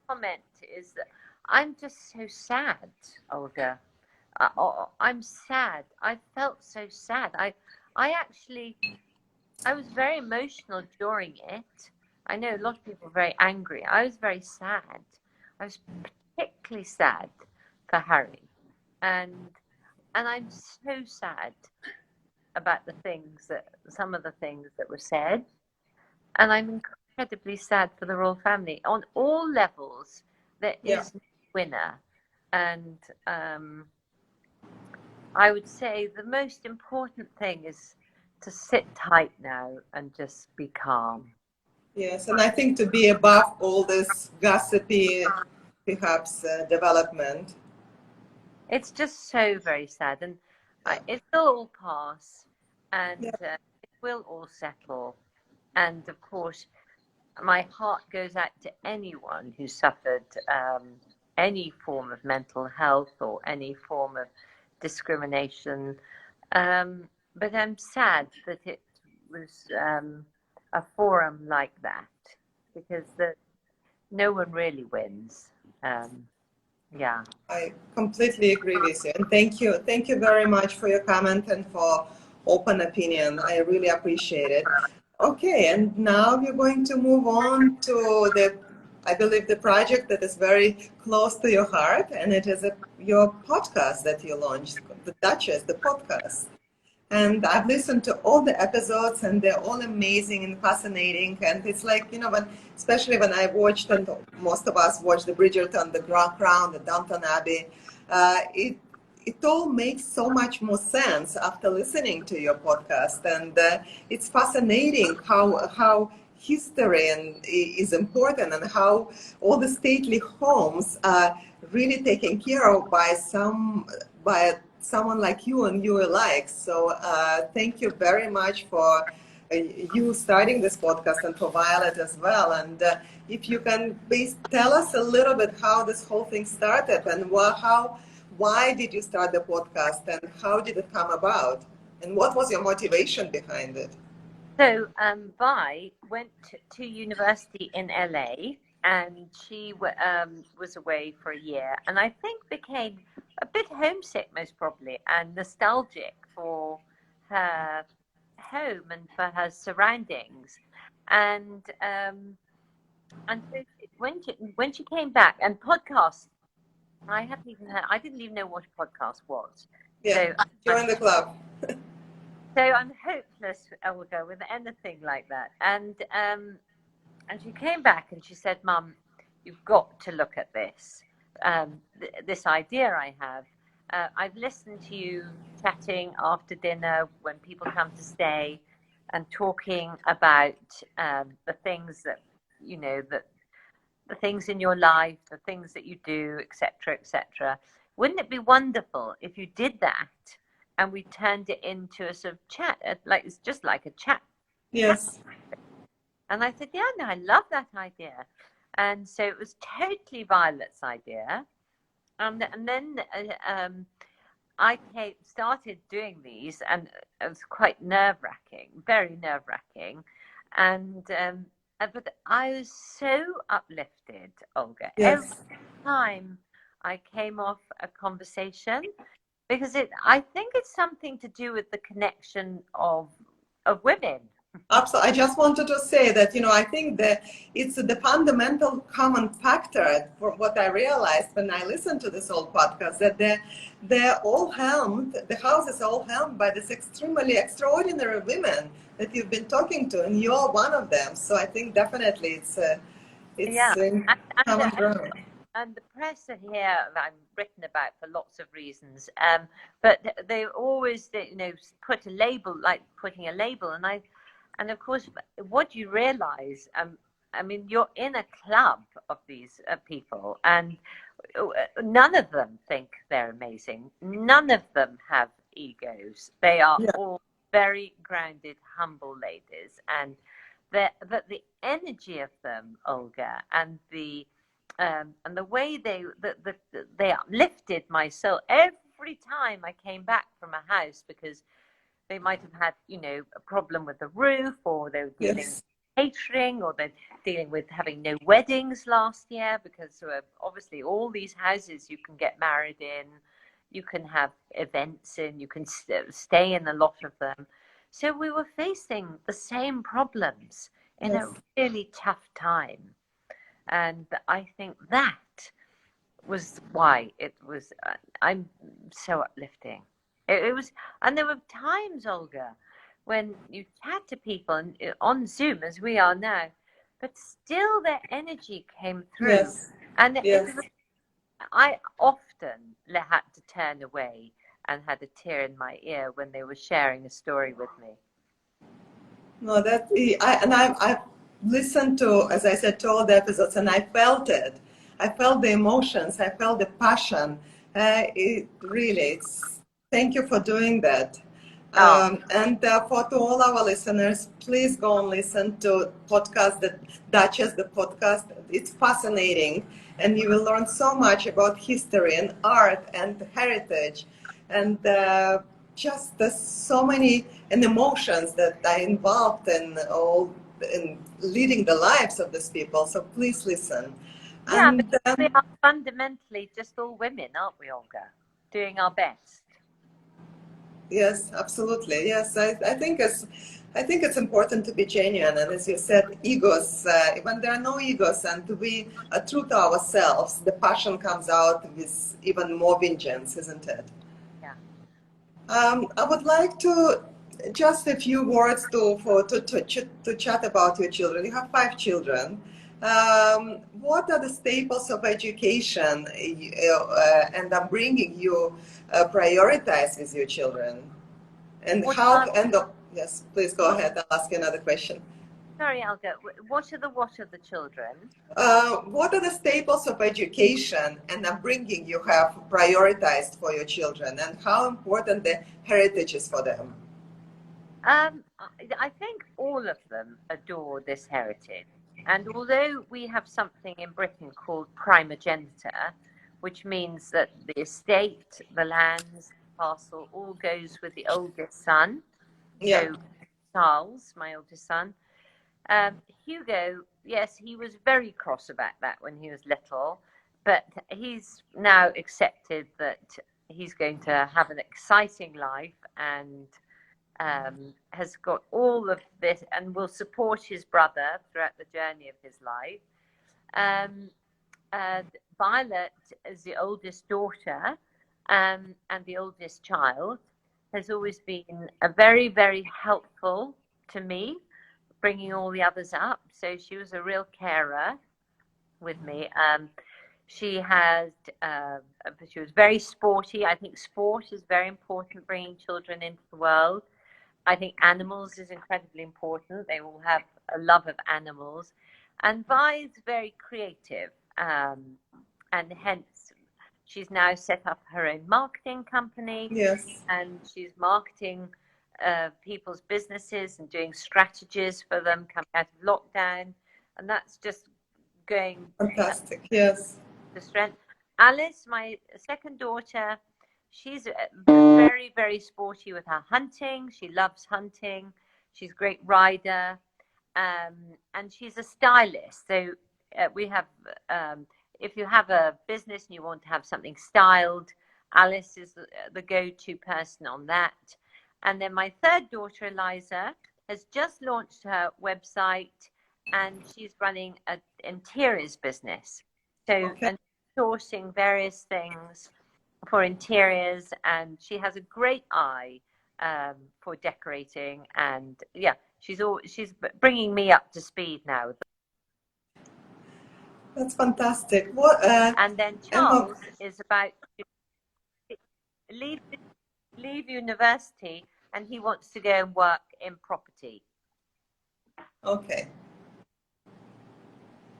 Comment is that I'm just so sad, Olga. I'm sad. I felt so sad. I was very emotional during it. I know a lot of people are very angry. I was very sad. I was particularly sad for Harry, and I'm so sad about some of the things that were said, and I'm incredibly sad for the royal family on all levels. There is no winner, and I would say the most important thing is to sit tight now and just be calm. Yes, and I think to be above all this gossipy, perhaps, development. It's just so very sad, and it will all pass, and it will all settle. And of course, my heart goes out to anyone who suffered any form of mental health or any form of discrimination. But I'm sad that it was a forum like that, because no one really wins. Yeah. I completely agree with you. And thank you very much for your comment and for open opinion. I really appreciate it. Okay, and now we're going to move on to I believe, the project that is very close to your heart, and it is your podcast that you launched, the Duchess, the podcast. And I've listened to all the episodes, and they're all amazing and fascinating. And it's like, especially when I watched, and most of us watched the Bridgerton, the Crown, the Downton Abbey, it all makes so much more sense after listening to your podcast. And it's fascinating how history is important, and how all the stately homes are really taken care of by someone like you and you alike. So thank you very much for you starting this podcast and for Violet as well. And if you can please tell us a little bit how this whole thing started and why did you start the podcast and how did it come about? And what was your motivation behind it? So, Vi went to university in LA, and she was away for a year, and I think became a bit homesick, most probably, and nostalgic for her home and for her surroundings. And so when she came back, and podcasts, I didn't even know what a podcast was. Yeah, So join the club. So I'm hopeless, Olga, with anything like that. And she came back and she said, "Mum, you've got to look at this. This idea I have. I've listened to you chatting after dinner when people come to stay, and talking about the things that that the things in your life, the things that you do, etc., etc. Wouldn't it be wonderful if you did that?" And we turned it into a sort of chat, like it's just like a chat. Yes. And I said, yeah, no, I love that idea. And so it was totally Violet's idea. And then I started doing these, and it was quite nerve-wracking, very nerve-wracking. And but I was so uplifted, Olga. Yes. Every time I came off a conversation, because I think it's something to do with the connection of women. Absolutely. I just wanted to say that, I think that it's the fundamental common factor for what I realized when I listened to this whole podcast, that they're all helmed, the house is all helmed by this extremely extraordinary women that you've been talking to, and you're one of them. So I think definitely it's Yeah, common ground. and the press are here, I'm written about for lots of reasons, but they always put a label, like putting a label, and of course what you realize, I mean, you're in a club of these people, and none of them think they're amazing, none of them have egos, they are all very grounded, humble ladies, and but the energy of them, Olga, and the way they uplifted my soul every time I came back from a house, because they might have had a problem with the roof, or they were dealing with catering, or they're dealing with having no weddings last year, because obviously all these houses you can get married in, you can have events in, you can stay in a lot of them. So we were facing the same problems in a really tough time. And I think that was why it was, I'm so uplifting. It was, and there were times, Olga, when you chat to people on Zoom, as we are now, but still their energy came through. Yes. And I often had to turn away and had a tear in my ear when they were sharing a story with me. No, I've listened to, as I said, to all the episodes, and I felt it. I felt the emotions. I felt the passion. Thank you for doing that. And for to all our listeners, please go and listen to podcast, the Duchess, the podcast. It's fascinating, and you will learn so much about history and art and heritage, and just there's so many emotions that are involved in leading the lives of these people. So please listen. Yeah, but we are fundamentally just all women, aren't we, Olga? Doing our best. Yes, absolutely. Yes, I think it's important to be genuine, and as you said, egos. When there are no egos, and we are true to ourselves, the passion comes out with even more vengeance, isn't it? Yeah. I would like to just a few words to chat about your children. You have 5 children. What are the staples of education and upbringing you prioritize with your children? And yes, please go ahead. I'll ask you another question. Sorry, Olga. What are the children? What are the staples of education and upbringing you have prioritized for your children, and how important the heritage is for them? I think all of them adore this heritage. And although we have something in Britain called primogeniture, which means that the estate, the lands, the castle, all goes with the oldest son. Yeah. So Charles, my oldest son. Hugo, yes, he was very cross about that when he was little, but he's now accepted that he's going to have an exciting life and has got all of this and will support his brother throughout the journey of his life. Violet is the oldest daughter and the oldest child, has always been a very, very helpful to me, bringing all the others up. So she was a real carer with me. She was very sporty. I think sport is very important, bringing children into the world. I think animals is incredibly important. They all have a love of animals. And Vi is very creative. And hence, she's now set up her own marketing company. Yes. And she's marketing people's businesses and doing strategies for them coming out of lockdown. And that's just going Fantastic. Yes. to strength. Alice, my second daughter, she's very, very sporty with her hunting. She loves hunting. She's a great rider. And she's a stylist. So we have, if you have a business and you want to have something styled, Alice is the go-to person on that. And then my third daughter, Eliza, has just launched her website and she's running an interiors business. So, and sourcing various things for interiors, and she has a great eye for decorating. And yeah, she's bringing me up to speed now. That's fantastic. And then Charles is about to leave university, and he wants to go and work in property. Okay.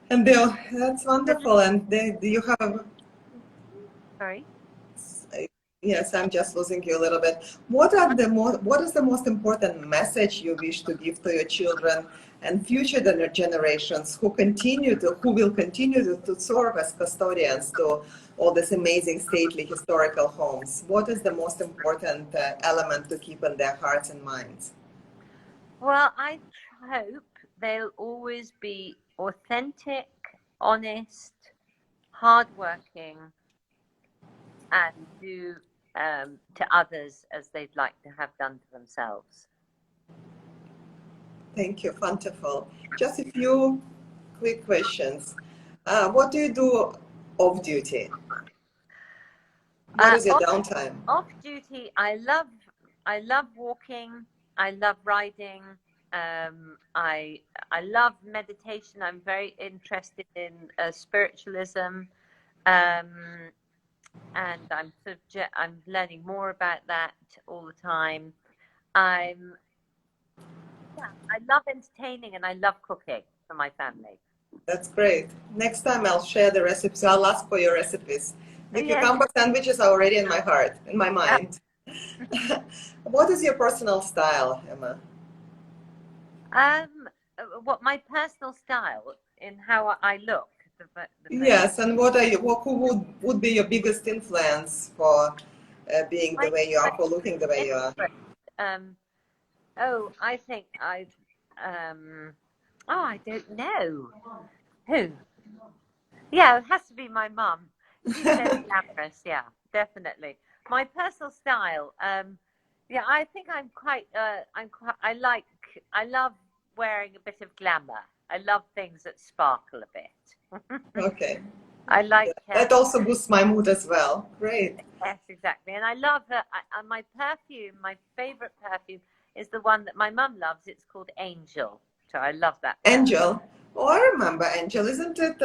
And Bill, that's wonderful. And do you have? Sorry. Yes, I'm just losing you a little bit. What is the most important message you wish to give to your children and future generations who will continue to serve as custodians to all these amazing stately historical homes? What is the most important element to keep in their hearts and minds? Well, I hope they'll always be authentic, honest, hardworking, and do to others as they'd like to have done to themselves. Thank you. Wonderful. Just a few quick questions. What do you do off duty? What is your downtime? Off duty, I love walking. I love riding. I love meditation. I'm very interested in spiritualism. And I'm learning more about that all the time. I love entertaining and I love cooking for my family. That's great. Next time I'll share the recipes. I'll ask for your recipes. The cucumber sandwiches are already in my heart, in my mind. What is your personal style, Emma? What my personal style in how I look. Yes, and who would be your biggest influence for being the way you are, for looking the way you are? I think I don't know. Who? Yeah, it has to be my mum. She's very glamorous, yeah, definitely. My personal style, I think I love wearing a bit of glamour. I love things that sparkle a bit. Okay. I like that also boosts my mood as well. Great. Yes, exactly. And I love my perfume. My favorite perfume is the one that my mum loves. It's called Angel. So I love that perfume. Angel. Oh, I remember Angel. Isn't it?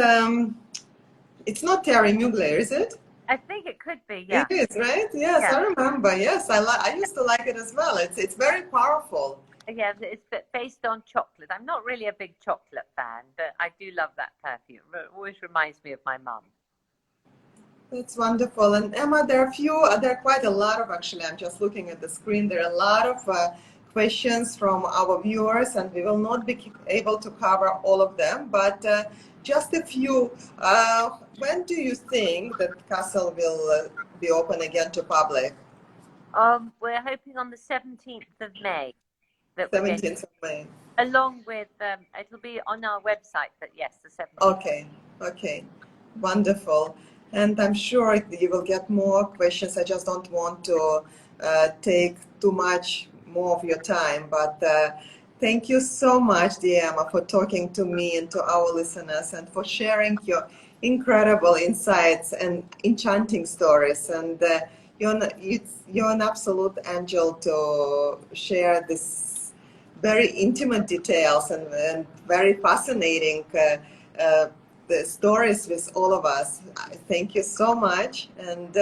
It's not Terry Mugler, is it? I think it could be. Yeah. It is, right? Yes, yeah. I remember. Yes, I used to like it as well. It's very powerful. Yeah, it's based on chocolate. I'm not really a big chocolate fan, but I do love that perfume. It always reminds me of my mum. That's wonderful. And Emma, there are quite a lot of, actually, I'm just looking at the screen, there are a lot of questions from our viewers, and we will not be able to cover all of them, but just a few. When do you think that castle will be open again to public? We're hoping on the 17th of May that we're going 17th of May. along with, it'll be on our website, but yes, the 17th. Okay, okay, wonderful. And I'm sure you will get more questions. I just don't want to take too much more of your time, but thank you so much, dear Emma, for talking to me and to our listeners, and for sharing your incredible insights and enchanting stories. And you're an absolute angel to share this very intimate details and very fascinating the stories with all of us. Thank you so much, and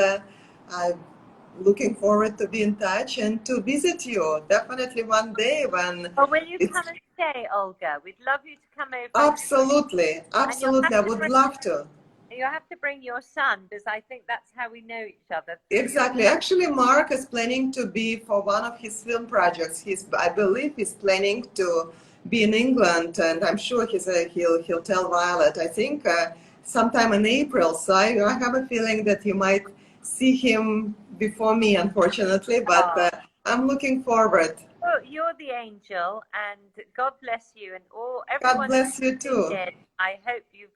I'm looking forward to be in touch and to visit you definitely one day when. Well, will you come and stay, Olga? We'd love you to come over. Absolutely, absolutely, I would love to. You have to bring your son, because I think that's how we know each other. Exactly. Actually, Mark is planning to be for one of his film projects. I believe he's planning to be in England, and I'm sure he'll tell Violet. I think sometime in April. So I have a feeling that you might see him before me, unfortunately. But I'm looking forward. Well, you're the angel, and God bless you, and everyone. God bless you too. I hope you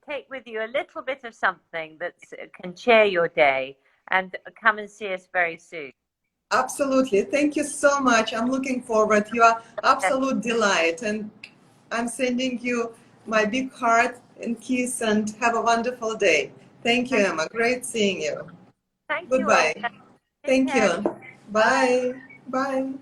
take with you a little bit of something that can cheer your day, and come and see us very soon. Absolutely. Thank you so much. I'm looking forward. You are absolute delight, and I'm sending you my big heart and kiss, and have a wonderful day. Thank you, Emma. Great seeing you. Thank Goodbye. you. Thank you. Bye. Bye.